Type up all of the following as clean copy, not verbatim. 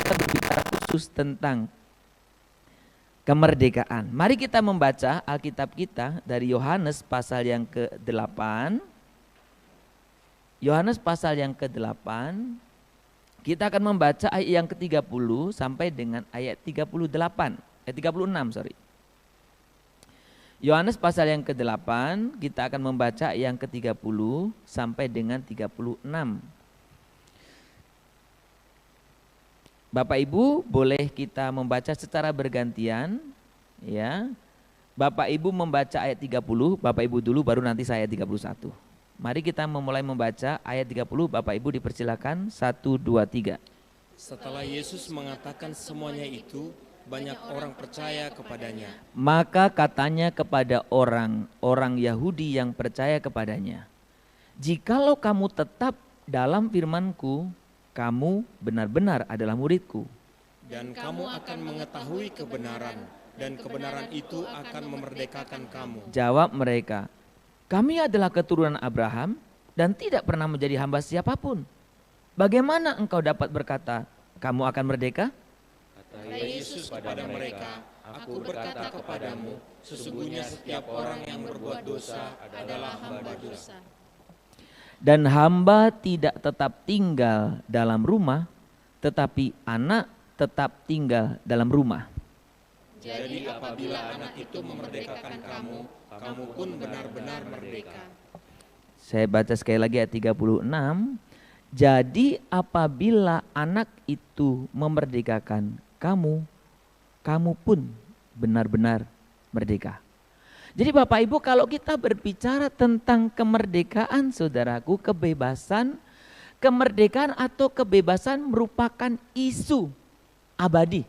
kita berbicara khusus tentang kemerdekaan. Mari kita membaca Alkitab kita dari Yohanes pasal yang ke-8. Yohanes pasal yang ke-8. Kita akan membaca ayat yang ke-30 sampai dengan ayat 36, sorry. Yohanes pasal yang ke-8, kita akan membaca yang ke-30 sampai dengan 36. Bapak Ibu boleh kita membaca secara bergantian, ya. Bapak Ibu membaca ayat 30, Bapak Ibu dulu baru nanti saya 31. Mari kita memulai membaca ayat 30, Bapak Ibu dipersilakan 1, 2, 3. Setelah Yesus mengatakan semuanya itu, banyak orang percaya kepadanya. Maka katanya kepada orang Yahudi yang percaya kepadanya, jikalau kamu tetap dalam firman-Ku, kamu benar-benar adalah murid-Ku. Dan kamu akan mengetahui kebenaran, dan kebenaran itu akan memerdekakan kamu. Jawab mereka, kami adalah keturunan Abraham dan tidak pernah menjadi hamba siapapun. Bagaimana engkau dapat berkata, kamu akan merdeka? Kata Yesus kepada mereka, aku berkata kepadamu, sesungguhnya setiap orang yang berbuat dosa adalah hamba dosa. Dan hamba tidak tetap tinggal dalam rumah, tetapi anak tetap tinggal dalam rumah. Jadi apabila anak itu memerdekakan kamu, kamu pun benar-benar merdeka. Saya baca sekali lagi ayat 36. Jadi apabila anak itu memerdekakan kamu, kamu pun benar-benar merdeka. Jadi Bapak Ibu, kalau kita berbicara tentang kemerdekaan saudaraku, kebebasan, kemerdekaan atau kebebasan merupakan isu abadi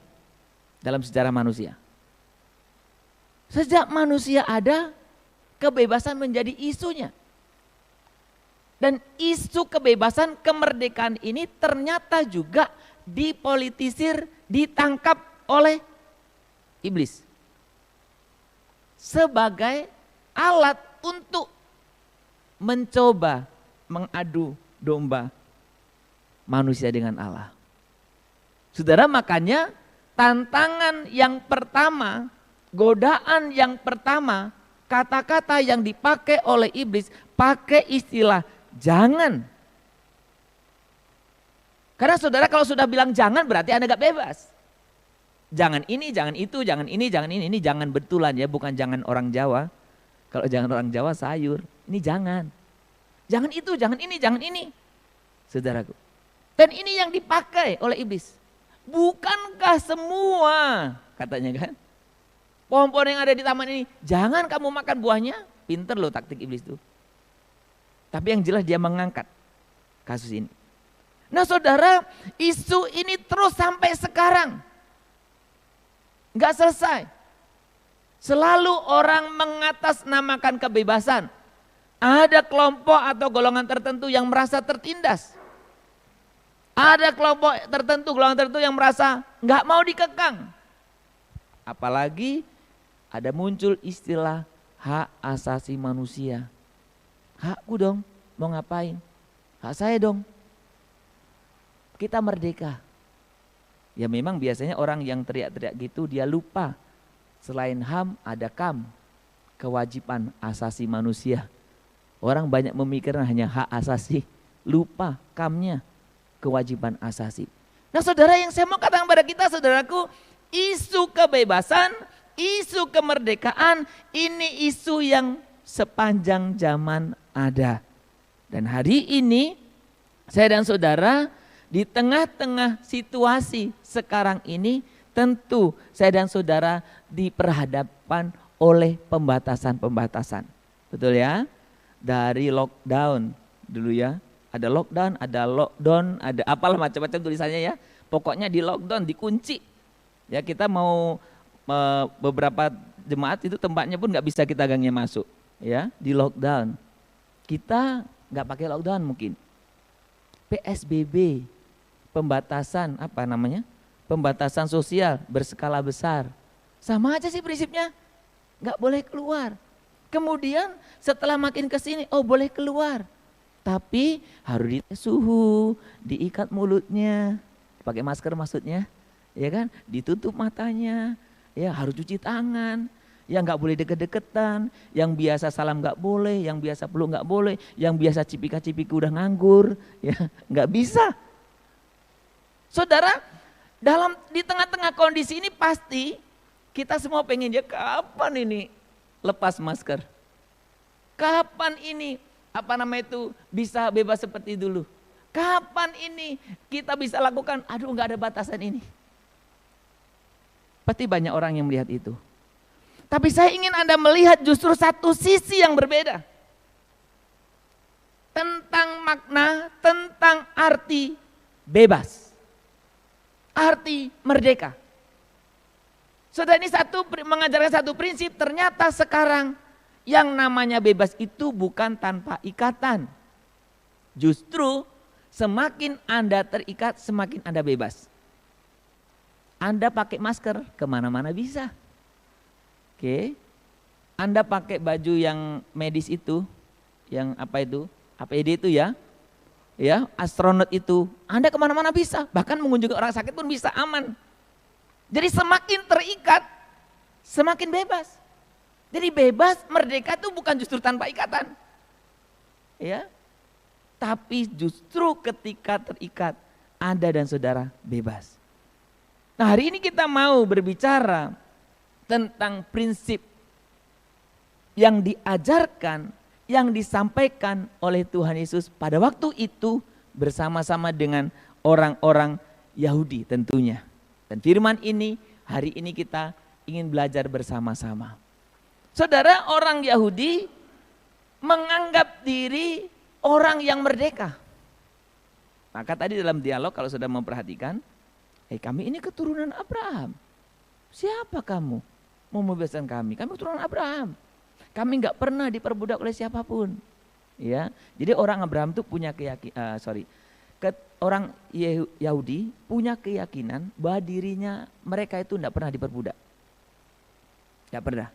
dalam sejarah manusia. Sejak manusia ada, kebebasan menjadi isunya. Dan isu kebebasan kemerdekaan ini ternyata juga dipolitisir, ditangkap oleh iblis sebagai alat untuk mencoba mengadu domba manusia dengan Allah. Saudara, makanya tantangan yang pertama, godaan yang pertama, kata-kata yang dipakai oleh iblis, pakai istilah jangan. Karena saudara kalau sudah bilang jangan berarti Anda gak bebas. Jangan ini, jangan itu, jangan ini, jangan ini jangan betulan ya, bukan jangan orang Jawa. Kalau jangan orang Jawa sayur, ini jangan. Jangan itu, jangan ini, jangan ini. Saudaraku. Dan ini yang dipakai oleh iblis. Bukankah semua, katanya kan, pohon-pohon yang ada di taman ini, jangan kamu makan buahnya. Pinter loh taktik iblis itu. Tapi yang jelas dia mengangkat kasus ini. Nah saudara, isu ini terus sampai sekarang. Enggak selesai. Selalu orang mengatasnamakan kebebasan. Ada kelompok atau golongan tertentu yang merasa tertindas. Ada kelompok tertentu, golongan tertentu yang merasa enggak mau dikekang. Apalagi ada muncul istilah hak asasi manusia. Hakku dong, mau ngapain? Hak saya dong. Kita merdeka. Ya memang biasanya orang yang teriak-teriak gitu dia lupa. Selain HAM ada KAM, kewajiban asasi manusia. Orang banyak memikirkan hanya hak asasi, lupa KAM-nya, kewajiban asasi. Nah saudara, yang saya mau katakan pada kita saudaraku, isu kebebasan, isu kemerdekaan, ini isu yang sepanjang zaman ada. Dan hari ini saya dan saudara di tengah-tengah situasi sekarang ini, tentu saya dan saudara diperhadapkan oleh pembatasan-pembatasan. Betul ya? Dari lockdown dulu ya. Ada lockdown, ada apalah macam-macam tulisannya ya. Pokoknya di lockdown, dikunci. Ya kita mau beberapa jemaat itu tempatnya pun nggak bisa kita gangnya masuk. Ya, di lockdown. Kita nggak pakai lockdown mungkin. PSBB. Pembatasan apa namanya? Pembatasan sosial berskala besar. Sama aja sih prinsipnya. Nggak boleh keluar. Kemudian setelah makin ke sini, oh boleh keluar. Tapi harus dites suhu, diikat mulutnya. pakai masker maksudnya, ya kan? Ditutup matanya, ya harus cuci tangan, yang nggak boleh deket-deketan, yang biasa salam nggak boleh, yang biasa peluk nggak boleh, yang biasa cipika-cipiki udah nganggur, ya nggak bisa. Saudara, di tengah-tengah kondisi ini pasti kita semua pengen ya kapan ini lepas masker? Kapan ini bisa bebas seperti dulu? Kapan ini kita bisa lakukan? Aduh, nggak ada batasan ini. Pasti banyak orang yang melihat itu. Tapi saya ingin Anda melihat justru satu sisi yang berbeda. Tentang makna, tentang arti bebas. Arti merdeka. Saudara, ini mengajarkan satu prinsip, ternyata sekarang yang namanya bebas itu bukan tanpa ikatan. Justru semakin Anda terikat, semakin Anda bebas. Anda pakai masker, kemana-mana bisa. Oke, Anda pakai baju yang medis itu, yang APD itu ya, astronot itu, Anda kemana-mana bisa. Bahkan mengunjungi orang sakit pun bisa aman. Jadi semakin terikat, semakin bebas. Jadi bebas, merdeka itu bukan justru tanpa ikatan. Ya. Tapi justru ketika terikat, Anda dan saudara bebas. Nah, hari ini kita mau berbicara tentang prinsip yang diajarkan, yang disampaikan oleh Tuhan Yesus pada waktu itu bersama-sama dengan orang-orang Yahudi tentunya. Dan firman ini hari ini kita ingin belajar bersama-sama. Saudara, orang Yahudi menganggap diri orang yang merdeka. Maka tadi dalam dialog kalau sudah memperhatikan, kami ini keturunan Abraham. Siapa kamu mau membebaskan kami? Kami keturunan Abraham. Kami nggak pernah diperbudak oleh siapapun. Ya, jadi orang Abraham itu punya orang Yahudi punya keyakinan bahwa dirinya mereka itu tidak pernah diperbudak. Tidak pernah.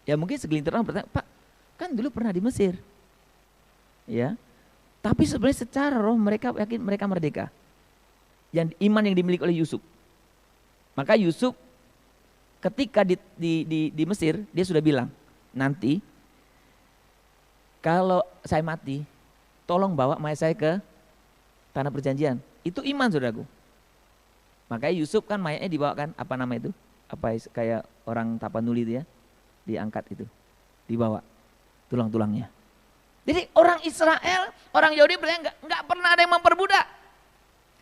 Ya mungkin segelintir orang bertanya, Pak kan dulu pernah di Mesir. Ya, tapi sebenarnya secara roh mereka yakin mereka merdeka. Yang iman yang dimiliki oleh Yusuf. Maka Yusuf ketika di Mesir dia sudah bilang, nanti kalau saya mati, tolong bawa mayat saya ke tanah perjanjian. Itu iman saudaraku. Makanya Yusuf kan mayatnya dibawakan, kayak orang Tapanuli itu ya, diangkat itu, dibawa tulang-tulangnya. Jadi orang Israel, orang Yahudi nggak pernah ada yang memperbudak.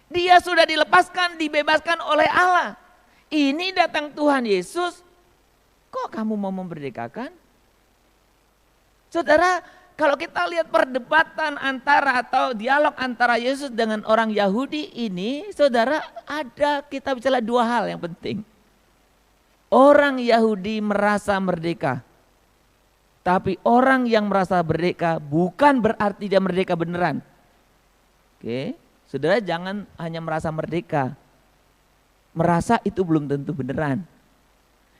Dia sudah dilepaskan, dibebaskan oleh Allah. Ini datang Tuhan Yesus, kok kamu mau memerdekakan? Saudara, kalau kita lihat perdebatan atau dialog antara Yesus dengan orang Yahudi ini, saudara, kita bicara dua hal yang penting. Orang Yahudi merasa merdeka. Tapi orang yang merasa merdeka bukan berarti dia merdeka beneran. Oke, saudara jangan hanya merasa merdeka. Merasa itu belum tentu beneran.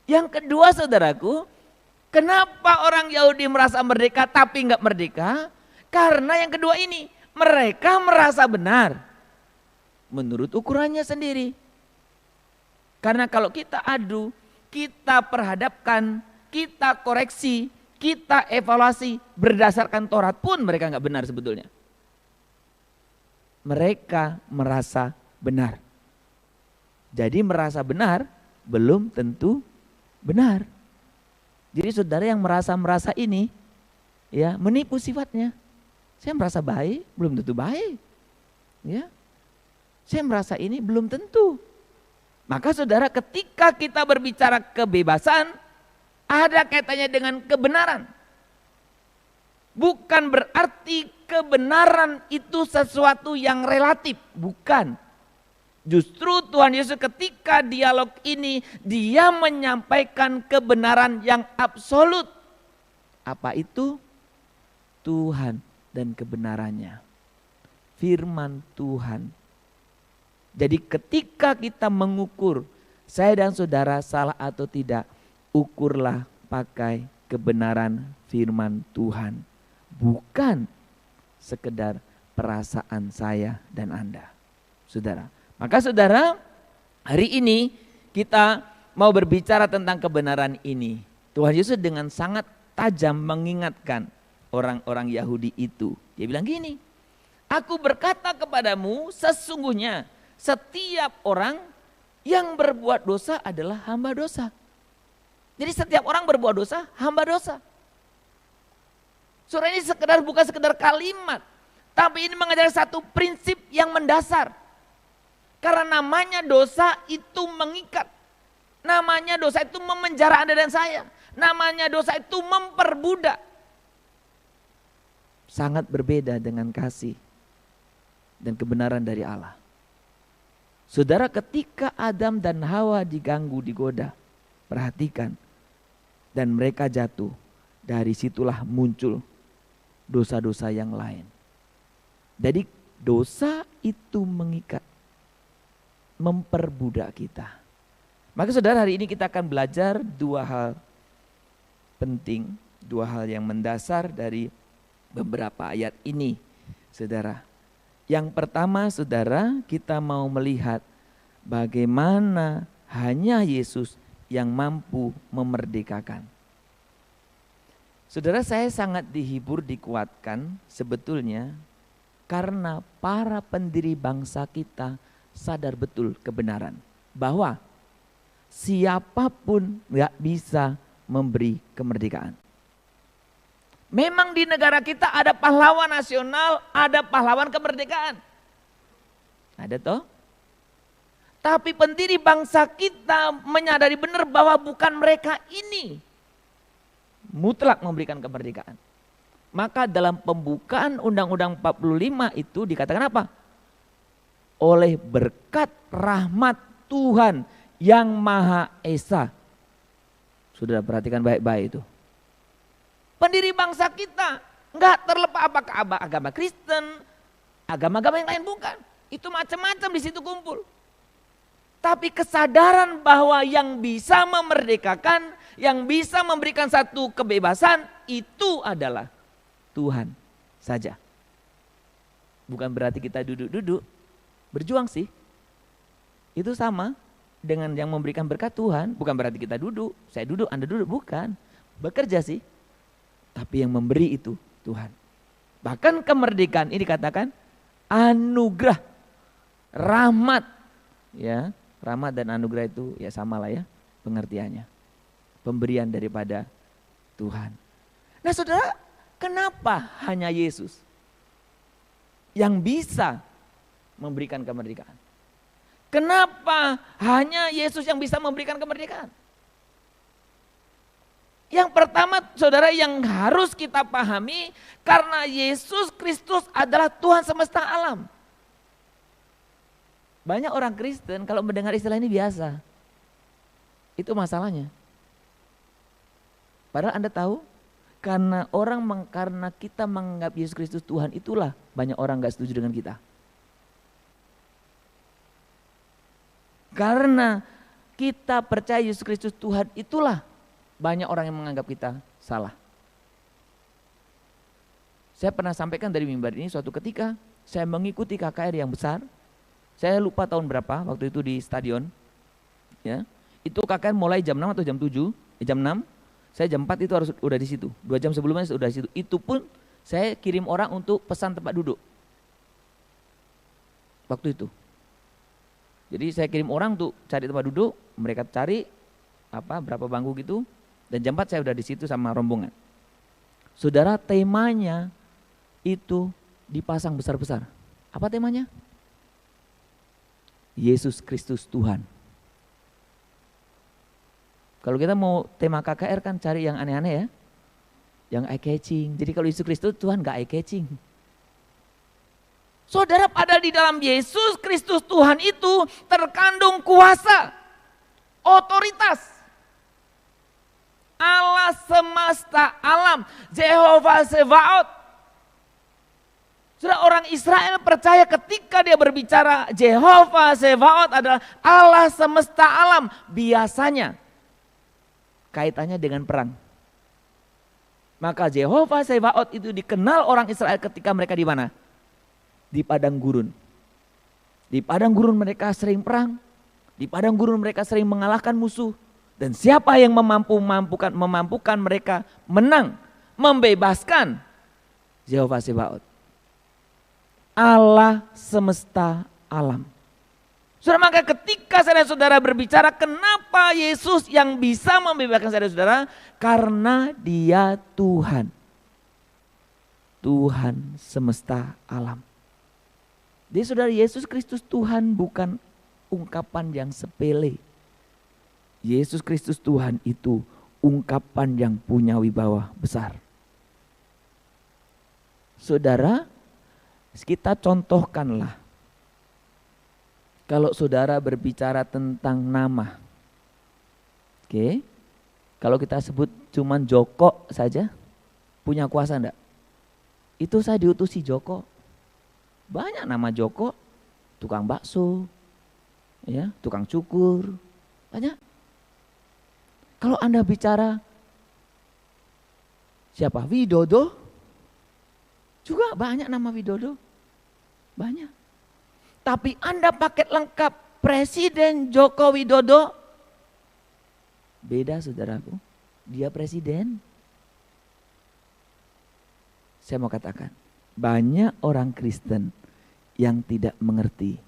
Yang kedua saudaraku, kenapa orang Yahudi merasa merdeka tapi enggak merdeka? Karena yang kedua ini, mereka merasa benar menurut ukurannya sendiri. Karena kalau kita adu, kita perhadapkan, kita koreksi, kita evaluasi berdasarkan Taurat pun mereka enggak benar sebetulnya. Mereka merasa benar. Jadi merasa benar belum tentu benar. Jadi saudara yang merasa ini ya menipu sifatnya. Saya merasa baik, belum tentu baik. Ya. Saya merasa ini belum tentu. Maka saudara ketika kita berbicara kebebasan ada kaitannya dengan kebenaran. Bukan berarti kebenaran itu sesuatu yang relatif, bukan. Justru Tuhan Yesus ketika dialog ini dia menyampaikan kebenaran yang absolut. Apa itu? Tuhan dan kebenarannya. Firman Tuhan. Jadi ketika kita mengukur saya dan saudara salah atau tidak, ukurlah pakai kebenaran firman Tuhan. Bukan sekedar perasaan saya dan Anda. Saudara, Maka saudara, hari ini kita mau berbicara tentang kebenaran ini. Tuhan Yesus dengan sangat tajam mengingatkan orang-orang Yahudi itu. Dia bilang gini, aku berkata kepadamu sesungguhnya setiap orang yang berbuat dosa adalah hamba dosa. Jadi setiap orang berbuat dosa, hamba dosa. Surah ini bukan sekedar kalimat, tapi ini mengajar satu prinsip yang mendasar. Karena namanya dosa itu mengikat. Namanya dosa itu memenjara Anda dan saya. Namanya dosa itu memperbudak. Sangat berbeda dengan kasih dan kebenaran dari Allah. Saudara, ketika Adam dan Hawa diganggu, digoda, perhatikan, dan mereka jatuh, dari situlah muncul dosa-dosa yang lain. Jadi dosa itu mengikat, memperbudak kita. Maka saudara, hari ini kita akan belajar dua hal penting, dua hal yang mendasar dari beberapa ayat ini, saudara. Yang pertama, saudara, kita mau melihat bagaimana hanya Yesus yang mampu memerdekakan. Saudara, saya sangat dihibur, dikuatkan sebetulnya karena para pendiri bangsa kita sadar betul kebenaran bahwa siapapun gak bisa memberi kemerdekaan. Memang di negara kita ada pahlawan nasional, ada pahlawan kemerdekaan. Ada toh? Tapi pendiri bangsa kita menyadari benar bahwa bukan mereka ini mutlak memberikan kemerdekaan. Maka dalam pembukaan Undang-Undang 45 itu dikatakan apa? Oleh berkat rahmat Tuhan yang Maha Esa. Sudah perhatikan baik-baik itu. Pendiri bangsa kita enggak terlepas apakah agama Kristen, agama-agama yang lain, bukan. Itu macam-macam di situ kumpul. Tapi kesadaran bahwa yang bisa memerdekakan, yang bisa memberikan satu kebebasan itu adalah Tuhan saja. Bukan berarti kita duduk-duduk, berjuang sih. Itu sama dengan yang memberikan berkat Tuhan, bukan berarti kita duduk, saya duduk, Anda duduk, bukan. Bekerja sih, tapi yang memberi itu Tuhan. Bahkan kemerdekaan ini dikatakan anugerah, rahmat. Ya, rahmat dan anugerah itu ya sama lah ya pengertiannya. Pemberian daripada Tuhan. Nah saudara, kenapa hanya Yesus yang bisa memberikan kemerdekaan? Kenapa hanya Yesus yang bisa memberikan kemerdekaan? Yang pertama saudara yang harus kita pahami, karena Yesus Kristus adalah Tuhan semesta alam. Banyak orang Kristen kalau mendengar istilah ini biasa. Itu masalahnya. Padahal Anda tahu, karena kita menganggap Yesus Kristus Tuhan, itulah banyak orang gak setuju dengan kita. Karena kita percaya Yesus Kristus Tuhan, itulah banyak orang yang menganggap kita salah. Saya pernah sampaikan dari mimbar ini, suatu ketika saya mengikuti KKR yang besar. Saya lupa tahun berapa, waktu itu di stadion. Ya, itu KKR mulai jam 6 atau jam 7, jam 6. Saya jam 4 itu harus udah di situ. 2 jam sebelumnya sudah di situ. Itu pun saya kirim orang untuk pesan tempat duduk. Waktu itu. Jadi saya kirim orang untuk cari tempat duduk, mereka cari berapa bangku gitu, dan jam 4 saya udah di situ sama rombongan. Saudara, temanya itu dipasang besar-besar. Apa temanya? Yesus Kristus Tuhan. Kalau kita mau tema KKR kan cari yang aneh-aneh ya, yang eye catching. Jadi kalau Yesus Kristus Tuhan gak eye catching. Saudara, padahal di dalam Yesus Kristus Tuhan itu terkandung kuasa, otoritas. Allah semesta alam, Jehovah Sebaot. Saudara, orang Israel percaya ketika dia berbicara Jehovah Sebaot adalah Allah semesta alam. Biasanya kaitannya dengan perang. Maka Jehovah Sebaot itu dikenal orang Israel ketika mereka di mana? Di padang gurun. Di padang gurun mereka sering perang. Di padang gurun mereka sering mengalahkan musuh. Dan siapa yang memampukan mereka menang, membebaskan? Jehovah Sebaot. Allah semesta alam. Saudara, maka ketika saudara-saudara berbicara kenapa Yesus yang bisa membebaskan saudara-saudara? Karena Dia Tuhan. Tuhan semesta alam. Jadi saudara, Yesus Kristus Tuhan bukan ungkapan yang sepele. Yesus Kristus Tuhan itu ungkapan yang punya wibawa besar. Saudara, kita contohkanlah. Kalau saudara berbicara tentang nama. Oke. Kalau kita sebut cuman Joko saja, punya kuasa enggak? Itu saya diutusi Joko. Banyak nama Joko, tukang bakso, ya, tukang cukur, banyak. Kalau Anda bicara siapa? Widodo, juga banyak nama Widodo, banyak. Tapi Anda paket lengkap Presiden Joko Widodo, beda saudaraku, dia presiden. Saya mau katakan, banyak orang Kristen yang tidak mengerti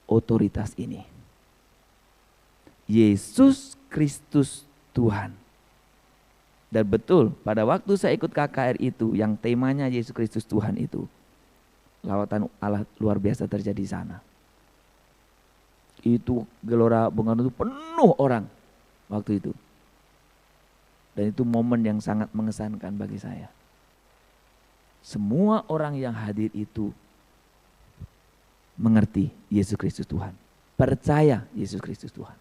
otoritas ini. Yesus Kristus Tuhan. Dan betul, pada waktu saya ikut KKR itu, yang temanya Yesus Kristus Tuhan itu, lawatan Allah luar biasa terjadi di sana. Itu Gelora Bung Karno itu penuh orang waktu itu. Dan itu momen yang sangat mengesankan bagi saya. Semua orang yang hadir itu mengerti Yesus Kristus Tuhan. Percaya Yesus Kristus Tuhan.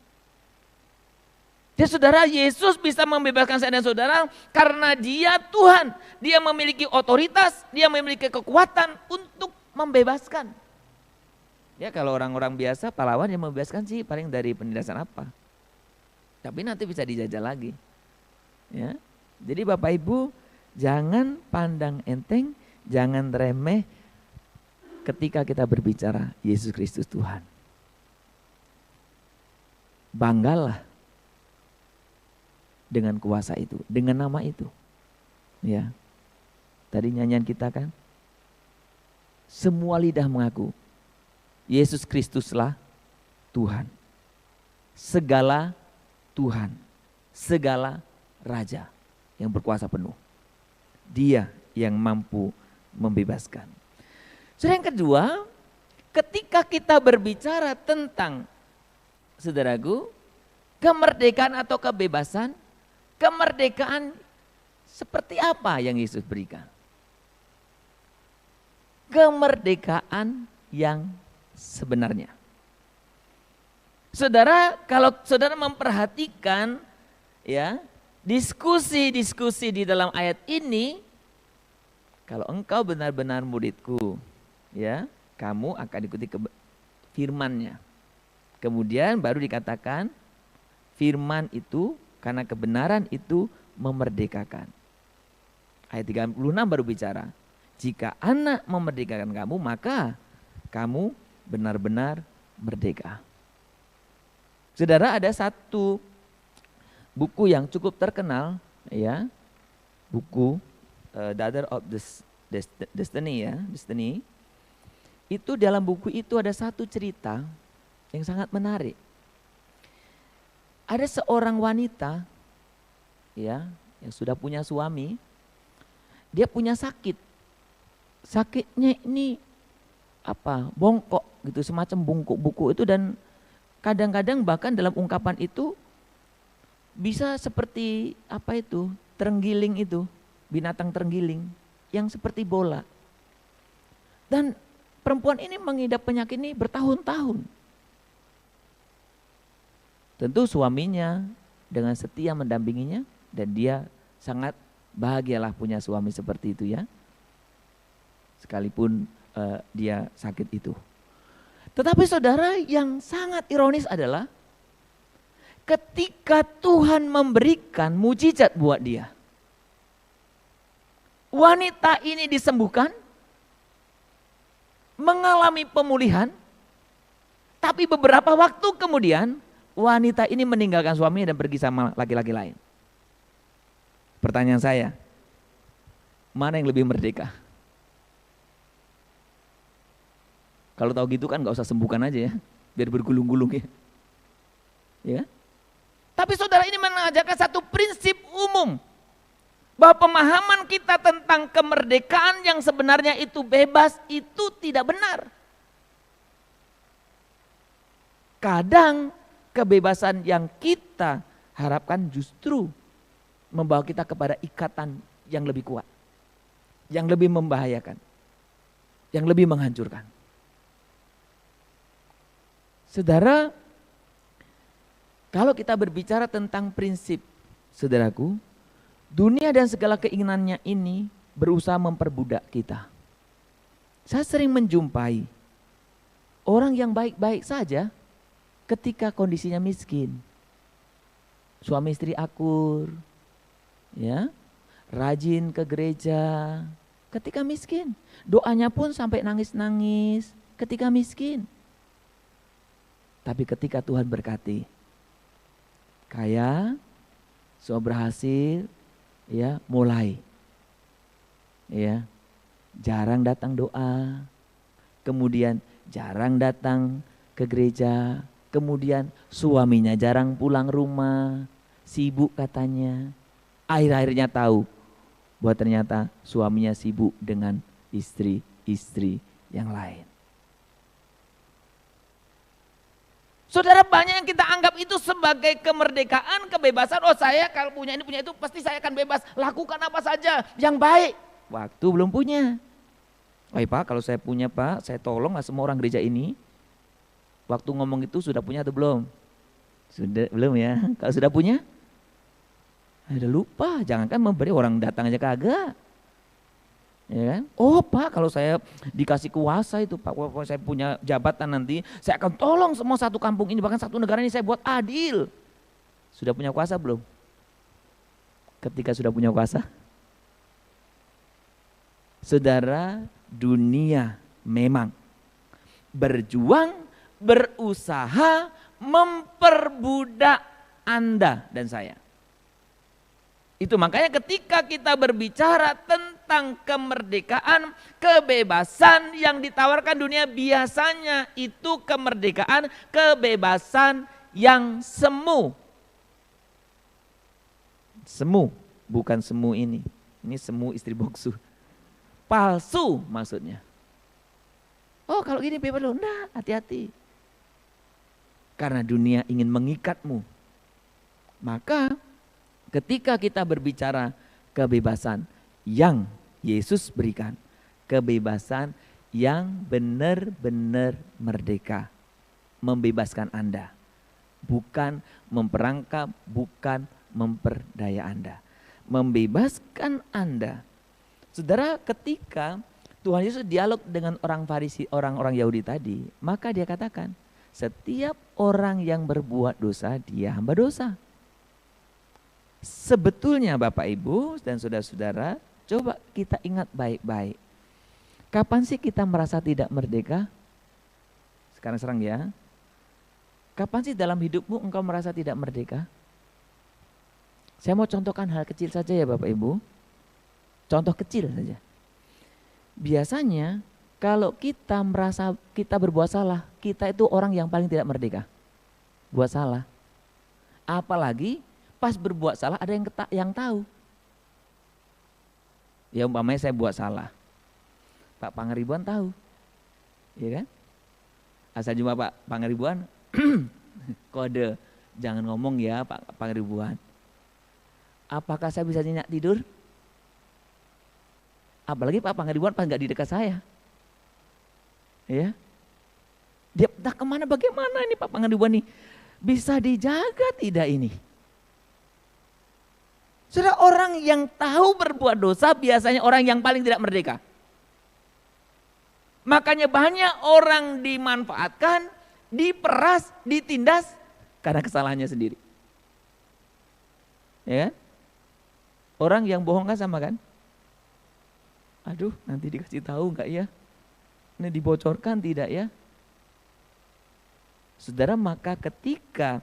Jadi saudara, Yesus bisa membebaskan saya dan saudara karena Dia Tuhan. Dia memiliki otoritas, Dia memiliki kekuatan untuk membebaskan. Ya, kalau orang-orang biasa pahlawan yang membebaskan sih paling dari penindasan apa. Tapi nanti bisa dijajah lagi. Ya. Jadi Bapak Ibu, jangan pandang enteng, jangan remeh ketika kita berbicara Yesus Kristus Tuhan. Banggalah dengan kuasa itu, dengan nama itu. Ya. Tadi nyanyian kita kan, semua lidah mengaku Yesus Kristuslah Tuhan. Segala Tuhan, segala Raja yang berkuasa penuh. Dia yang mampu membebaskan. Saudara, yang kedua, ketika kita berbicara tentang, saudaraku, kemerdekaan atau kebebasan, kemerdekaan seperti apa yang Yesus berikan? Kemerdekaan yang sebenarnya. Saudara, kalau saudara memperhatikan ya, diskusi-diskusi di dalam ayat ini, kalau engkau benar-benar muridku, ya, kamu akan ikuti firman-Nya. Kemudian baru dikatakan firman itu karena kebenaran itu memerdekakan. Ayat 36 baru bicara, jika anak memerdekakan kamu, maka kamu benar-benar merdeka. Saudara, ada satu buku yang cukup terkenal, ya, buku Daughter of Destiny, ya, Destiny. Itu dalam buku itu ada satu cerita yang sangat menarik. Ada seorang wanita, ya, yang sudah punya suami, dia punya sakit. Sakitnya ini apa? Bongkok gitu, semacam bungkuk buku itu, dan kadang-kadang bahkan dalam ungkapan itu bisa seperti apa itu? Terenggiling itu, binatang terenggiling yang seperti bola. Dan perempuan ini mengidap penyakit ini bertahun-tahun. Tentu suaminya dengan setia mendampinginya dan dia sangat bahagialah punya suami seperti itu, ya. Sekalipun dia sakit itu. Tetapi saudara, yang sangat ironis adalah ketika Tuhan memberikan mujizat buat dia, wanita ini disembuhkan, mengalami pemulihan, Tapi beberapa waktu kemudian wanita ini meninggalkan suaminya dan pergi sama laki-laki lain. Pertanyaan saya, mana yang lebih merdeka? Kalau tahu gitu kan gak usah sembuhkan aja ya, biar bergulung-gulung ya. Ya. Tapi saudara, ini mengajarkan satu prinsip umum, bahwa pemahaman kita tentang kemerdekaan yang sebenarnya itu bebas itu tidak benar. Kadang kebebasan yang kita harapkan justru membawa kita kepada ikatan yang lebih kuat, yang lebih membahayakan, yang lebih menghancurkan. Saudara, kalau kita berbicara tentang prinsip, saudaraku, dunia dan segala keinginannya ini berusaha memperbudak kita. Saya sering menjumpai orang yang baik-baik saja ketika kondisinya miskin. Suami istri akur, ya, rajin ke gereja ketika miskin. Doanya pun sampai nangis-nangis ketika miskin. Tapi ketika Tuhan berkati, kaya, semua berhasil, ya, mulai, ya, jarang datang doa, kemudian jarang datang ke gereja, kemudian suaminya jarang pulang rumah, sibuk katanya. Akhir-akhirnya tahu bahwa ternyata suaminya sibuk dengan istri-istri yang lain. Saudara, banyak yang kita anggap itu sebagai kemerdekaan, kebebasan. Oh, saya kalau punya ini punya itu pasti saya akan bebas. Lakukan apa saja yang baik. Waktu belum punya. Oh Pak, kalau saya punya Pak, saya tolong semua orang gereja ini. Waktu ngomong itu sudah punya atau belum? Sudah, belum ya. Kalau sudah punya, udah lupa. Jangankan memberi, orang datang aja kagak. Ya kan? Oh Pak, kalau saya dikasih kuasa itu Pak, kalau saya punya jabatan nanti, saya akan tolong semua satu kampung ini, bahkan satu negara ini saya buat adil. Sudah punya kuasa belum? Ketika sudah punya kuasa, saudara, dunia memang berjuang, berusaha memperbudak Anda dan saya. Itu makanya ketika kita berbicara tentang kemerdekaan, kebebasan yang ditawarkan dunia biasanya itu kemerdekaan, kebebasan yang semu. Semu, bukan semu ini. Ini semu istri boksu. Palsu maksudnya. Oh kalau gini bebas loh, enggak, hati-hati. Karena dunia ingin mengikatmu. Maka ketika kita berbicara kebebasan yang Yesus berikan, kebebasan yang benar-benar merdeka, membebaskan Anda, bukan memperangkap, bukan memperdaya Anda, membebaskan Anda. Saudara, ketika Tuhan Yesus dialog dengan orang Farisi, orang-orang Yahudi tadi, maka dia katakan, setiap orang yang berbuat dosa, dia hamba dosa. Sebetulnya Bapak Ibu dan saudara-saudara, coba kita ingat baik-baik. Kapan sih kita merasa tidak merdeka? Sekarang ya. Kapan sih dalam hidupmu engkau merasa tidak merdeka? Saya mau contohkan hal kecil saja ya Bapak Ibu. Contoh kecil saja. Biasanya kalau kita merasa kita berbuat salah, kita itu orang yang paling tidak merdeka. Buat salah. Apalagi pas berbuat salah ada yang tahu. Ya umpamanya saya buat salah, Pak Pangaribuan tahu, ya kan? Asal jumpa Pak Pangaribuan, kode, jangan ngomong ya Pak Pangaribuan. Apakah saya bisa nyenyak tidur? Apalagi Pak Pangaribuan pas nggak di dekat saya, ya? Dia entah kemana, bagaimana ini Pak Pangaribuan nih bisa dijaga tidak ini? Saudara, orang yang tahu berbuat dosa biasanya orang yang paling tidak merdeka. Makanya banyak orang dimanfaatkan, diperas, ditindas karena kesalahannya sendiri. Ya kan? Orang yang bohong kan sama kan? Aduh, nanti dikasih tahu enggak ya? Ini dibocorkan tidak ya? Saudara, maka ketika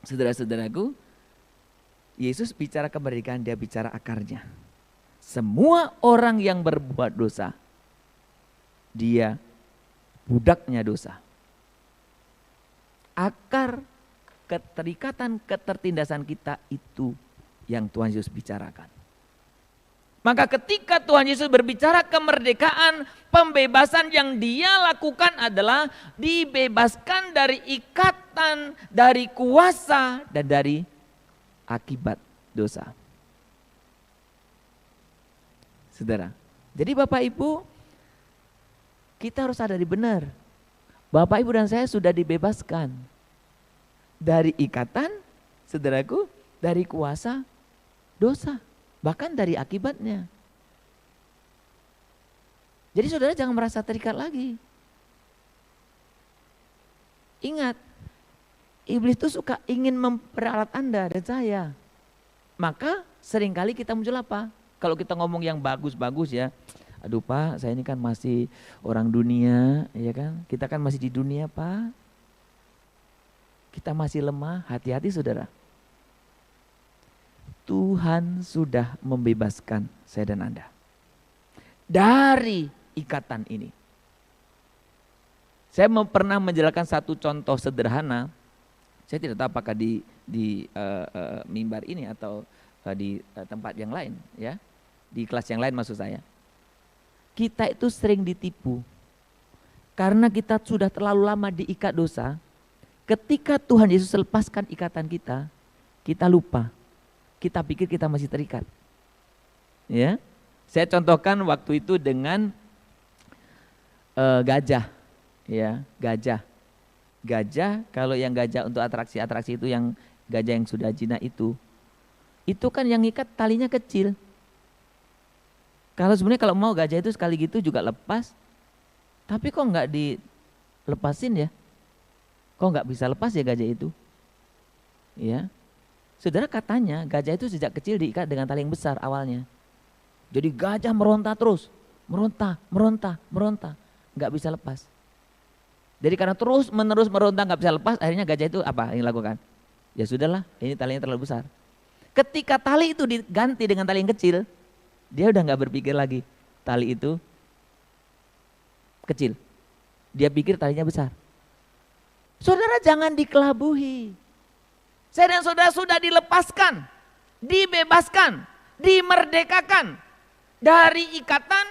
saudara-saudaraku, Yesus bicara kemerdekaan, dia bicara akarnya. Semua orang yang berbuat dosa, dia budaknya dosa. Akar keterikatan ketertindasan kita itu yang Tuhan Yesus bicarakan. Maka ketika Tuhan Yesus berbicara kemerdekaan, pembebasan yang dia lakukan adalah dibebaskan dari ikatan, dari kuasa, dan dari akibat dosa. Saudara, jadi Bapak Ibu, kita harus sadari benar. Bapak Ibu dan saya sudah dibebaskan dari ikatan, saudaraku, dari kuasa dosa, bahkan dari akibatnya. Jadi saudara jangan merasa terikat lagi. Ingat, iblis itu suka ingin memperalat Anda dan saya. Maka seringkali kita muncul apa? Kalau kita ngomong yang bagus-bagus ya, aduh Pak, saya ini kan masih orang dunia, ya kan? Kita kan masih di dunia Pak. Kita masih lemah, hati-hati saudara. Tuhan sudah membebaskan saya dan Anda dari ikatan ini. Saya pernah menjelaskan satu contoh sederhana. Saya tidak tahu apakah di mimbar ini atau di tempat yang lain, ya, di kelas yang lain maksud saya. Kita itu sering ditipu karena kita sudah terlalu lama diikat dosa. Ketika Tuhan Yesus lepaskan ikatan kita, kita lupa. Kita pikir kita masih terikat. Ya, saya contohkan waktu itu dengan gajah. Ya, gajah. Gajah, kalau yang gajah untuk atraksi-atraksi itu, yang gajah yang sudah jinak itu kan yang ikat talinya kecil. Kalau sebenarnya kalau mau gajah itu sekali gitu juga lepas, tapi kok nggak dilepasin ya? Kok nggak bisa lepas ya gajah itu? Ya, saudara, katanya gajah itu sejak kecil diikat dengan tali yang besar awalnya. Jadi gajah meronta terus, meronta, nggak bisa lepas. Jadi karena terus menerus meronta nggak bisa lepas, akhirnya gajah itu apa yang dilakukan? Ya sudahlah, ini talinya terlalu besar. Ketika tali itu diganti dengan tali yang kecil, dia udah nggak berpikir lagi tali itu kecil. Dia pikir talinya besar. Saudara jangan dikelabuhi. Saya dan saudara sudah dilepaskan, dibebaskan, dimerdekakan dari ikatan,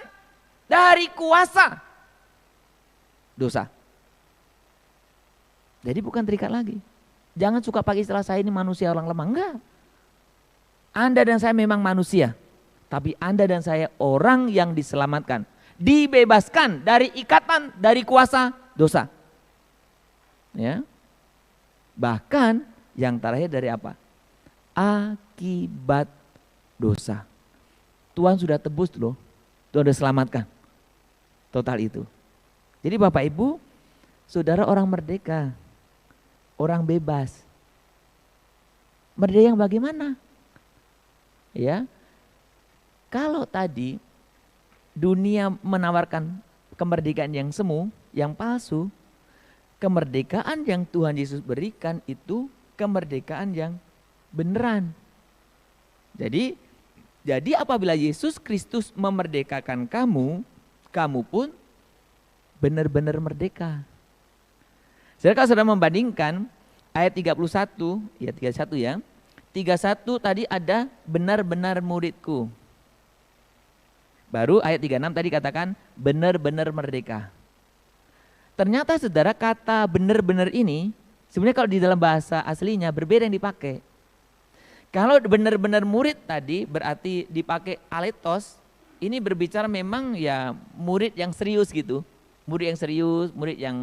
dari kuasa dosa. Jadi bukan terikat lagi. Jangan suka pakai istilah saya ini manusia orang lemah. Enggak. Anda dan saya memang manusia. Tapi Anda dan saya orang yang diselamatkan. Dibebaskan dari ikatan, dari kuasa dosa. Ya. Bahkan yang terakhir dari apa? Akibat dosa. Tuhan sudah tebus loh. Tuhan sudah selamatkan. Total itu. Jadi Bapak Ibu, saudara orang merdeka. Orang bebas. Merdeka yang bagaimana? Ya. Kalau tadi dunia menawarkan kemerdekaan yang semu, yang palsu, kemerdekaan yang Tuhan Yesus berikan itu kemerdekaan yang beneran. Jadi apabila Yesus Kristus memerdekakan kamu, kamu pun benar-benar merdeka. Kalau saudara membandingkan ayat 31, ya 31 ya. 31 tadi ada benar-benar muridku. Baru ayat 36 tadi katakan benar-benar merdeka. Ternyata saudara kata benar-benar ini sebenarnya kalau di dalam bahasa aslinya berbeda yang dipakai. Kalau benar-benar murid tadi berarti dipakai aletos, ini berbicara memang ya murid yang serius gitu. Murid yang serius, murid yang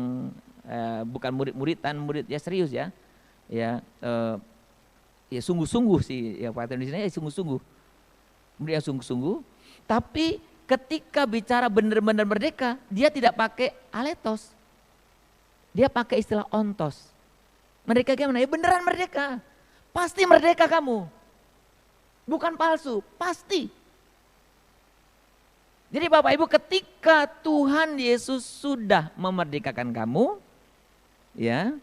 bukan murid-muridan, murid ya serius ya. Ya sungguh-sungguh sih ya Pak di sini ya sungguh-sungguh. Murid yang sungguh-sungguh. Tapi ketika bicara benar-benar merdeka, dia tidak pakai aletos. Dia pakai istilah ontos. Merdeka gimana? Ya beneran merdeka. Pasti merdeka kamu. Bukan palsu, pasti. Jadi Bapak Ibu, ketika Tuhan Yesus sudah memerdekakan kamu, ya,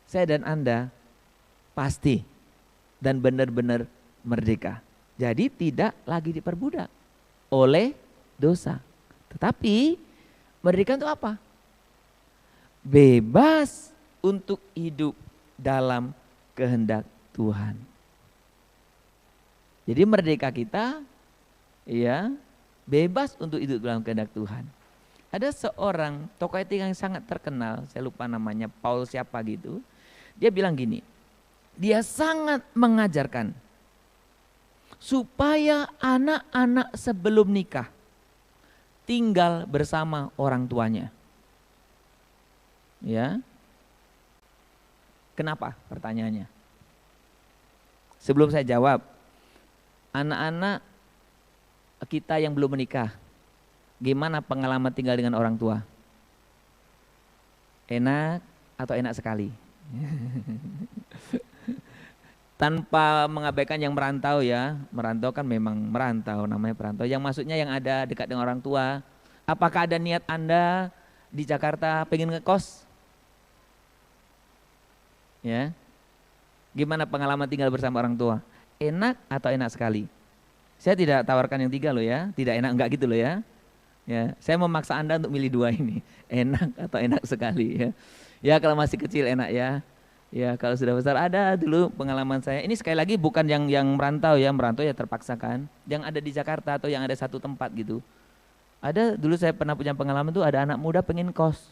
saya dan Anda pasti dan benar-benar merdeka. Jadi tidak lagi diperbudak oleh dosa. Tetapi merdeka untuk apa? Bebas untuk hidup dalam kehendak Tuhan. Jadi merdeka kita ya bebas untuk hidup dalam kehendak Tuhan. Ada seorang tokoh etika yang sangat terkenal, saya lupa namanya, Paul siapa gitu. Dia bilang gini, dia sangat mengajarkan supaya anak-anak sebelum nikah tinggal bersama orang tuanya. Ya. Kenapa? Pertanyaannya. Sebelum saya jawab, anak-anak kita yang belum menikah, gimana pengalaman tinggal dengan orang tua? Enak atau enak sekali? Tanpa mengabaikan yang merantau ya, merantau kan memang merantau, namanya perantau. Yang maksudnya yang ada dekat dengan orang tua. Apakah ada niat Anda di Jakarta pengen ngekos? Ya, gimana pengalaman tinggal bersama orang tua? Enak atau enak sekali? Saya tidak tawarkan yang tiga loh ya, tidak enak enggak gitu loh ya. Ya, saya memaksa Anda untuk milih dua ini, enak atau enak sekali ya. Ya kalau masih kecil enak ya. Ya kalau sudah besar ada dulu pengalaman saya. Ini sekali lagi bukan yang merantau ya terpaksa kan. Yang ada di Jakarta atau yang ada satu tempat gitu. Ada dulu saya pernah punya pengalaman tuh ada anak muda pengen kos.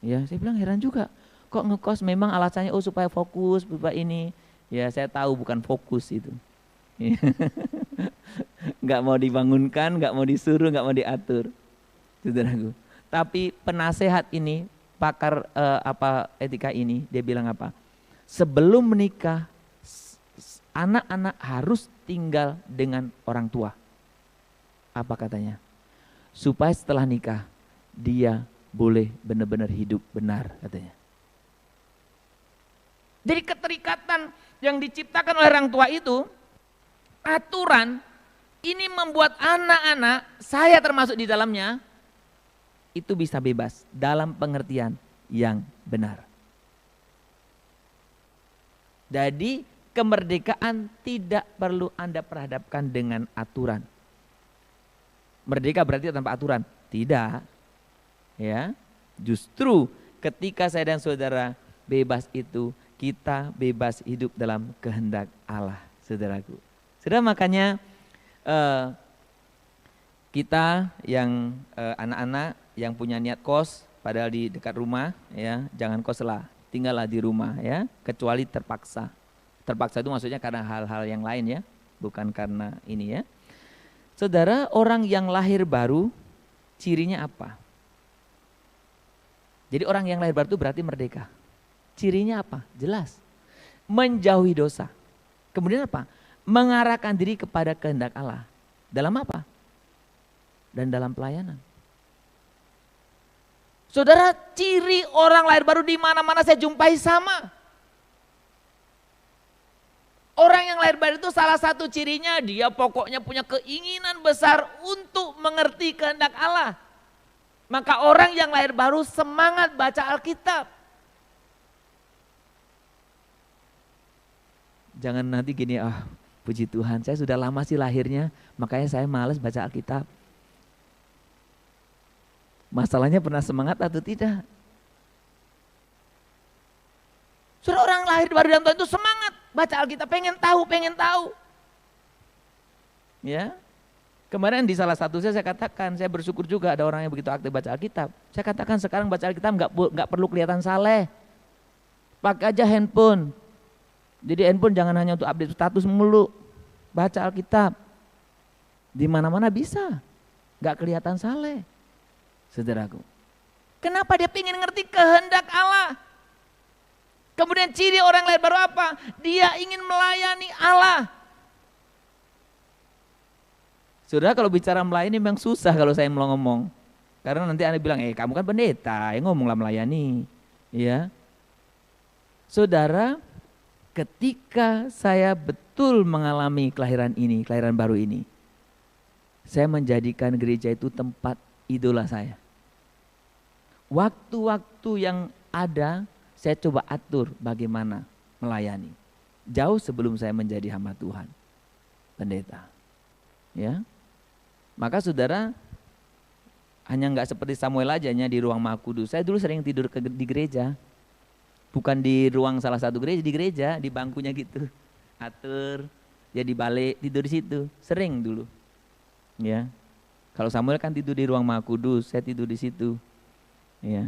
Ya saya bilang heran juga. Kok ngekos memang alasannya supaya fokus, supaya ini. Ya saya tahu bukan fokus itu. Nggak mau dibangunkan, nggak mau disuruh, nggak mau diatur. Saudaraku. Tapi penasehat ini, pakar etika ini, dia bilang apa? Sebelum menikah, anak-anak harus tinggal dengan orang tua. Apa katanya? Supaya setelah nikah, dia boleh benar-benar hidup benar katanya. Jadi keterikatan yang diciptakan oleh orang tua itu, aturan ini membuat anak-anak, saya termasuk di dalamnya, itu bisa bebas dalam pengertian yang benar. Jadi kemerdekaan tidak perlu Anda perhadapkan dengan aturan. Merdeka berarti tanpa aturan? Tidak. Ya, justru ketika saya dan saudara bebas itu, kita bebas hidup dalam kehendak Allah, saudaraku. Saudara, makanya kita yang anak-anak yang punya niat kos padahal di dekat rumah ya, jangan koslah, tinggallah di rumah ya, kecuali terpaksa. Terpaksa itu maksudnya karena hal-hal yang lain ya, bukan karena ini ya. Saudara, orang yang lahir baru cirinya apa? Jadi orang yang lahir baru itu berarti merdeka. Cirinya apa? Jelas. Menjauhi dosa. Kemudian apa? Mengarahkan diri kepada kehendak Allah. Dalam apa? Dan dalam pelayanan. Saudara, ciri orang lahir baru di mana-mana saya jumpai sama. Orang yang lahir baru itu salah satu cirinya dia pokoknya punya keinginan besar untuk mengerti kehendak Allah. Maka orang yang lahir baru semangat baca Alkitab. Jangan nanti gini, puji Tuhan saya sudah lama sih lahirnya, makanya saya malas baca Alkitab. Masalahnya pernah semangat atau tidak? Sudah orang lahir baru dalam Tuhan itu semangat baca Alkitab, pengen tahu. Ya, kemarin di salah satu saya katakan, saya bersyukur juga ada orang yang begitu aktif baca Alkitab. Saya katakan sekarang baca Alkitab nggak perlu kelihatan saleh, pakai aja handphone. Jadi handphone jangan hanya untuk update status mulu, baca Alkitab. Di mana-mana bisa, nggak kelihatan saleh. Saudaraku, kenapa dia ingin ngerti kehendak Allah? Kemudian ciri orang lahir baru apa? Dia ingin melayani Allah. Saudara, kalau bicara melayani memang susah kalau saya mau ngomong. Karena nanti Anda bilang, kamu kan pendeta, ngomonglah melayani. Ya. Saudara, ketika saya betul mengalami kelahiran ini, kelahiran baru ini, saya menjadikan gereja itu tempat idola saya. Waktu-waktu yang ada, saya coba atur bagaimana melayani. Jauh sebelum saya menjadi hamba Tuhan, pendeta. Ya, maka saudara hanya nggak seperti Samuel aja di ruang Maha Kudus. Saya dulu sering tidur di gereja, bukan di ruang salah satu gereja, di gereja, di bangkunya gitu, atur, ya di balik tidur di situ, sering dulu. Ya, kalau Samuel kan tidur di ruang Maha Kudus, saya tidur di situ. Ya,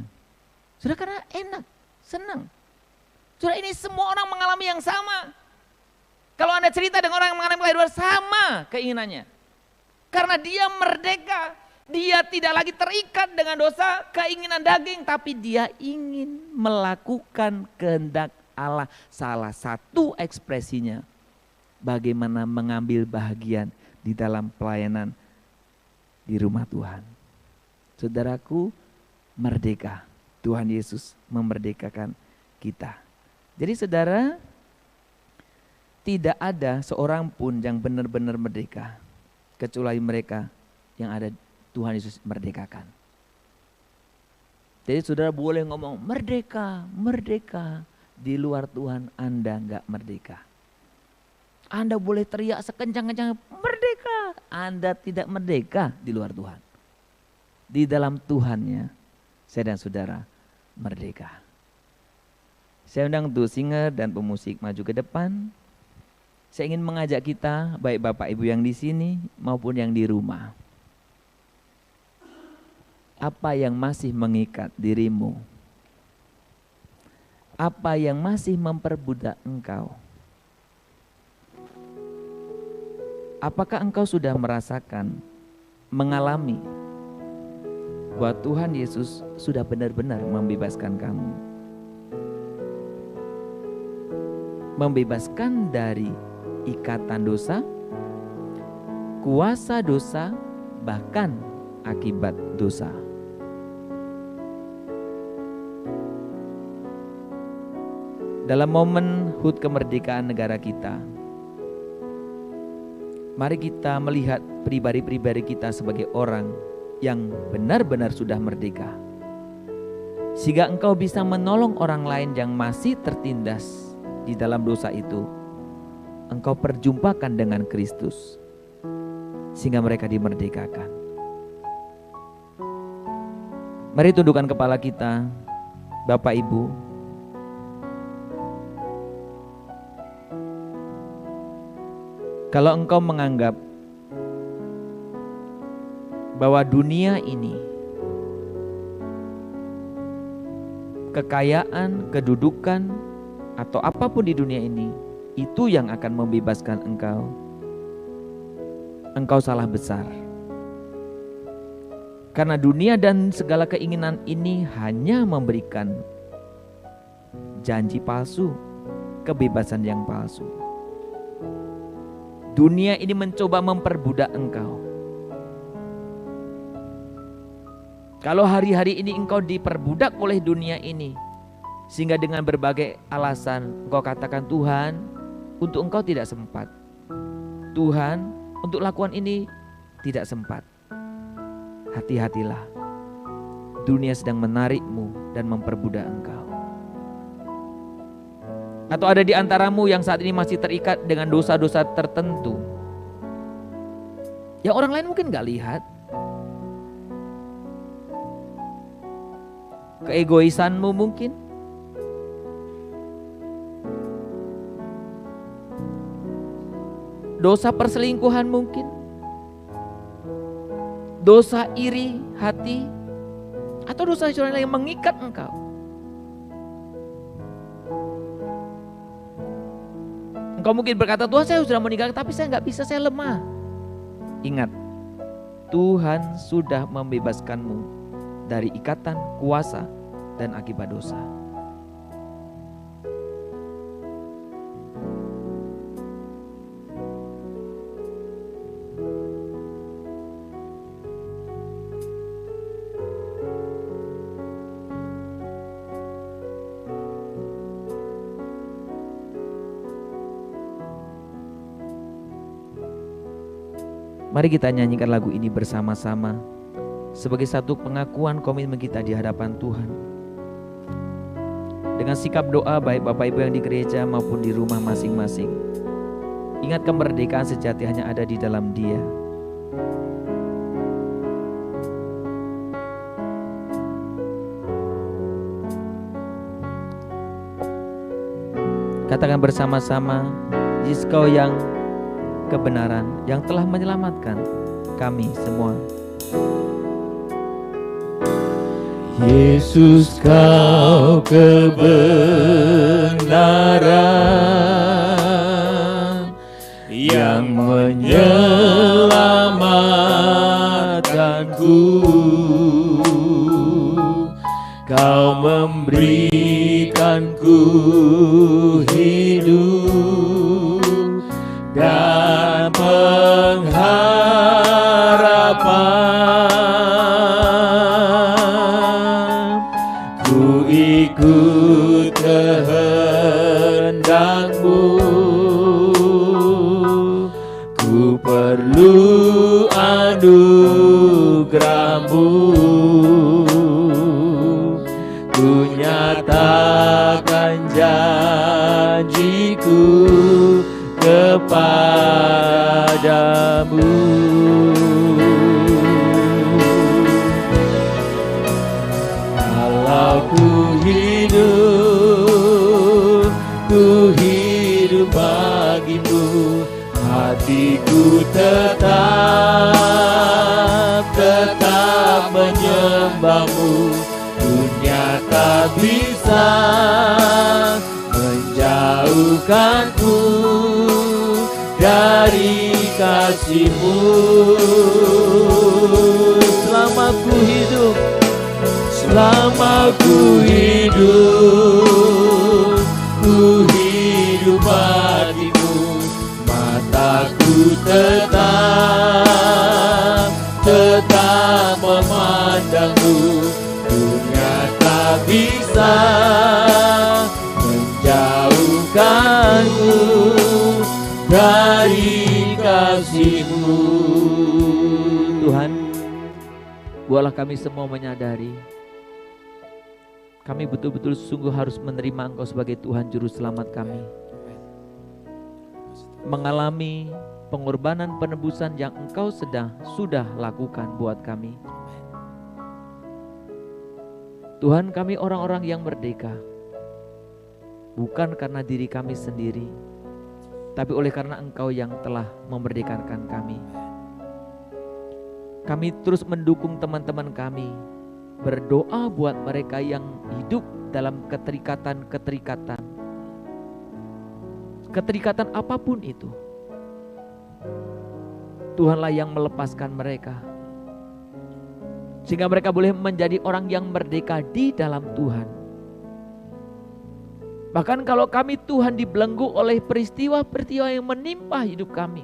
sudah karena enak, senang. Sudah ini semua orang mengalami yang sama. Kalau Anda cerita dengan orang yang mengalami kelahiran sama keinginannya. Karena dia merdeka, dia tidak lagi terikat dengan dosa, keinginan daging, tapi dia ingin melakukan kehendak Allah. Salah satu ekspresinya, bagaimana mengambil bahagian di dalam pelayanan di rumah Tuhan. Saudaraku, merdeka. Tuhan Yesus memerdekakan kita. Jadi saudara, tidak ada seorang pun yang benar-benar merdeka, kecuali mereka yang ada Tuhan Yesus merdekakan. Jadi saudara boleh ngomong merdeka, merdeka. Di luar Tuhan Anda enggak merdeka. Anda boleh teriak sekencang-kencangnya merdeka. Anda tidak merdeka di luar Tuhan. Di dalam Tuhannya, saya dan saudara merdeka. Saya undang untuk singer dan pemusik maju ke depan. Saya ingin mengajak kita, baik Bapak Ibu yang di sini maupun yang di rumah. Apa yang masih mengikat dirimu? Apa yang masih memperbudak engkau? Apakah engkau sudah merasakan, mengalami bahwa Tuhan Yesus sudah benar-benar membebaskan kamu? Membebaskan dari ikatan dosa, kuasa dosa, bahkan akibat dosa. Dalam momen HUT kemerdekaan negara kita, mari kita melihat pribadi-pribadi kita sebagai orang yang benar-benar sudah merdeka. Sehingga engkau bisa menolong orang lain yang masih tertindas di dalam dosa itu. Engkau perjumpakan dengan Kristus sehingga mereka dimerdekakan. Mari tundukkan kepala kita, Bapak Ibu. Kalau engkau menganggap bahwa dunia ini, kekayaan, kedudukan, atau apapun di dunia ini, itu yang akan membebaskan engkau, engkau salah besar. Karena dunia dan segala keinginan ini hanya memberikan janji palsu, kebebasan yang palsu. Dunia ini mencoba memperbudak engkau. Kalau hari-hari ini engkau diperbudak oleh dunia ini, sehingga dengan berbagai alasan engkau katakan, Tuhan, untuk engkau tidak sempat. Tuhan, untuk lakukan ini tidak sempat. Hati-hatilah. Dunia sedang menarikmu dan memperbudak engkau. Atau ada di antaramu yang saat ini masih terikat dengan dosa-dosa tertentu yang orang lain mungkin gak lihat. Keegoisanmu mungkin, dosa perselingkuhan mungkin, dosa iri hati, atau dosa yang mengikat engkau. Engkau mungkin berkata, Tuhan saya sudah meninggalkan, tapi saya nggak bisa, saya lemah. Ingat, Tuhan sudah membebaskanmu dari ikatan, kuasa, dan akibat dosa. Mari kita nyanyikan lagu ini bersama-sama sebagai satu pengakuan komitmen kita di hadapan Tuhan. dengan sikap doa baik Bapak Ibu yang di gereja maupun di rumah masing-masing. Ingat, kemerdekaan sejati hanya ada di dalam Dia. Katakan bersama-sama, Yesus Kau yang kebenaran, yang telah menyelamatkan kami semua. Yesus, Kau kebenaran yang menyelamatkanku. Kau memberikanku hidup dan pengharapan. Ku ikut kehendak-Mu, ku perlu anugerah-Mu. Ku nyatakan janjiku kepadamu. Kalau ku hidup bagi-Mu, hatiku tetap menyembah-Mu. Dunia tak bisa menjauhkanku dari kasih-Mu. Selama ku hidup bagi-Mu. Mataku tetap memandang-Mu. Dunia tak bisa menjauhkanku dari kasih-Mu. Tuhan, buatlah kami semua menyadari kami betul-betul sungguh harus menerima Engkau sebagai Tuhan Juru Selamat kami. Mengalami pengorbanan penebusan yang Engkau sudah lakukan buat kami. Tuhan, kami orang-orang yang merdeka, bukan karena diri kami sendiri, tapi oleh karena Engkau yang telah memerdekakan kami. Kami terus mendukung teman-teman kami, berdoa buat mereka yang hidup dalam keterikatan apapun itu. Tuhanlah yang melepaskan mereka, sehingga mereka boleh menjadi orang yang merdeka di dalam Tuhan. Bahkan kalau kami Tuhan dibelenggu oleh peristiwa-peristiwa yang menimpa hidup kami,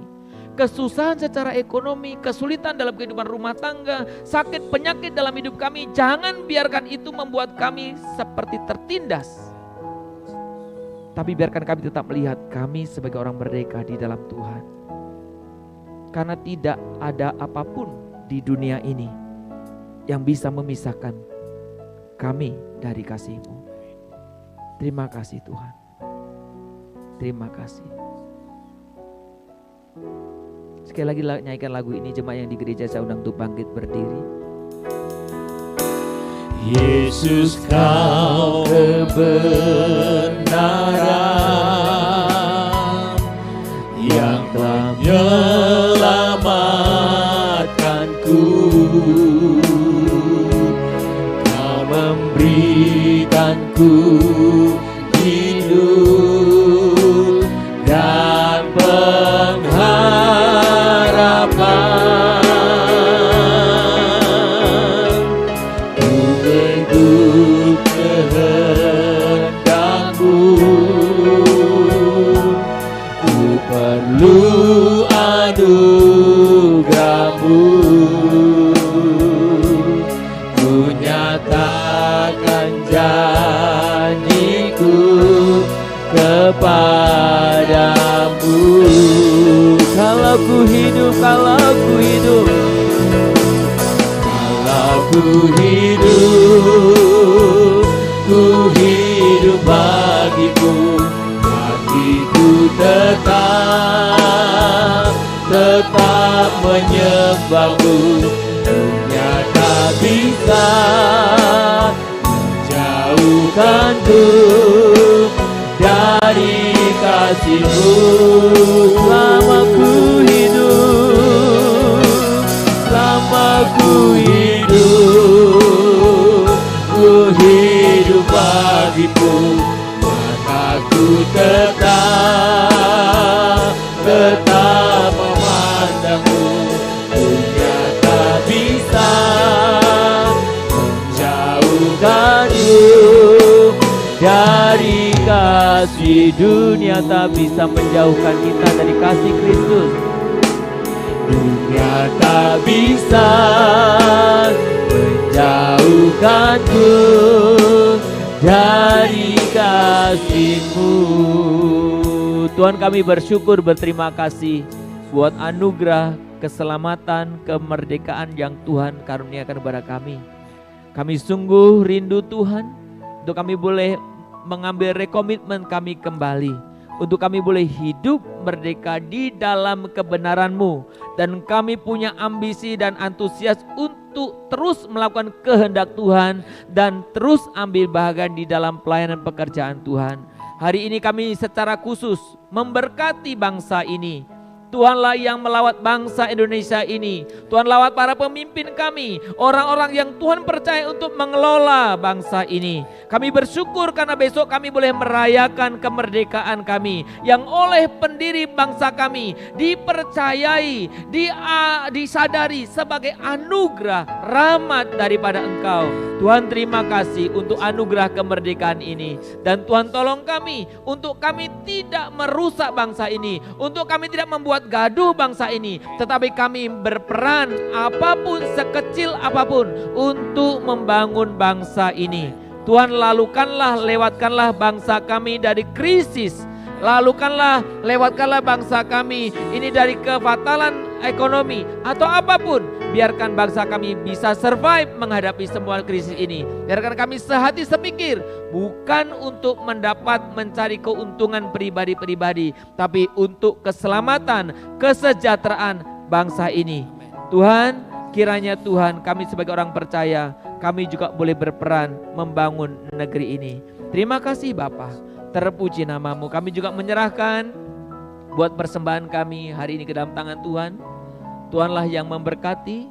kesusahan secara ekonomi, kesulitan dalam kehidupan rumah tangga, sakit penyakit dalam hidup kami, jangan biarkan itu membuat kami seperti tertindas. Tapi biarkan kami tetap melihat kami sebagai orang merdeka di dalam Tuhan. Karena tidak ada apapun di dunia ini yang bisa memisahkan kami dari kasih-Mu. Terima kasih Tuhan. Terima kasih. Sekali lagi nyanyikan lagu ini, jemaat yang di gereja saya undang untuk bangkit berdiri. Yesus, Kau kebenaran yang telah menyelamatkanku. Kau memberikanku hidup dan pengharapan. Ku ikut kehendak-Mu, ku perlu anugerah-Mu. Ku nyatakan janjiku kepadamu. Kalau ku hidup ku hidup hatiku tetap menyembahmu. Dunia tak bisa menjauhkanku dari kasih-Mu. Selama ku hidup, ku hidup bagimu, maka ku tetap memandangmu. Dunia tak bisa menjauhkanku dari kasih. Dunia tak bisa menjauhkan kita dari kasih Kristus. Dunia tak bisa menjauhkanku dari kasih-Mu. Tuhan, kami bersyukur, berterima kasih buat anugerah, keselamatan, kemerdekaan yang Tuhan karuniakan kepada kami. Kami sungguh rindu Tuhan, untuk kami boleh mengambil rekomitmen kami kembali, untuk kami boleh hidup merdeka di dalam kebenaran-Mu. Dan kami punya ambisi dan antusias untuk terus melakukan kehendak Tuhan dan terus ambil bahagian di dalam pelayanan pekerjaan Tuhan. Hari ini kami secara khusus memberkati bangsa ini. Tuhanlah yang melawat bangsa Indonesia ini. Tuhan lawat para pemimpin kami, orang-orang yang Tuhan percaya untuk mengelola bangsa ini. Kami bersyukur karena besok kami boleh merayakan kemerdekaan kami, yang oleh pendiri bangsa kami dipercayai, disadari sebagai anugerah rahmat daripada Engkau. Tuhan, terima kasih untuk anugerah kemerdekaan ini. Dan Tuhan, tolong kami untuk kami tidak merusak bangsa ini, untuk kami tidak membuat gaduh bangsa ini, tetapi kami berperan apapun, sekecil apapun, untuk membangun bangsa ini. Tuhan, lewatkanlah bangsa kami dari krisis. Lewatkanlah bangsa kami ini dari kefatalan ekonomi atau apapun. Biarkan bangsa kami bisa survive menghadapi semua krisis ini. Biarkan kami sehati sepikir, bukan untuk mencari keuntungan pribadi-pribadi, tapi untuk keselamatan, kesejahteraan bangsa ini. Tuhan, kiranya Tuhan, kami sebagai orang percaya, kami juga boleh berperan membangun negeri ini. Terima kasih Bapa, terpuji nama-Mu. Kami juga menyerahkan buat persembahan kami hari ini ke dalam tangan Tuhan. Tuhanlah yang memberkati,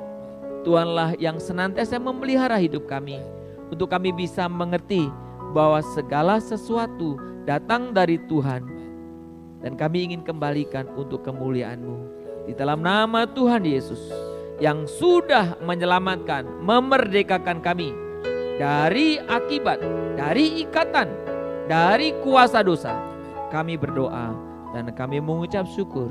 Tuhanlah yang senantiasa memelihara hidup kami, untuk kami bisa mengerti bahwa segala sesuatu datang dari Tuhan, dan kami ingin kembalikan untuk kemuliaan-Mu. Di dalam nama Tuhan Yesus yang sudah menyelamatkan, memerdekakan kami dari akibat, dari ikatan, dari kuasa dosa, kami berdoa dan kami mengucap syukur.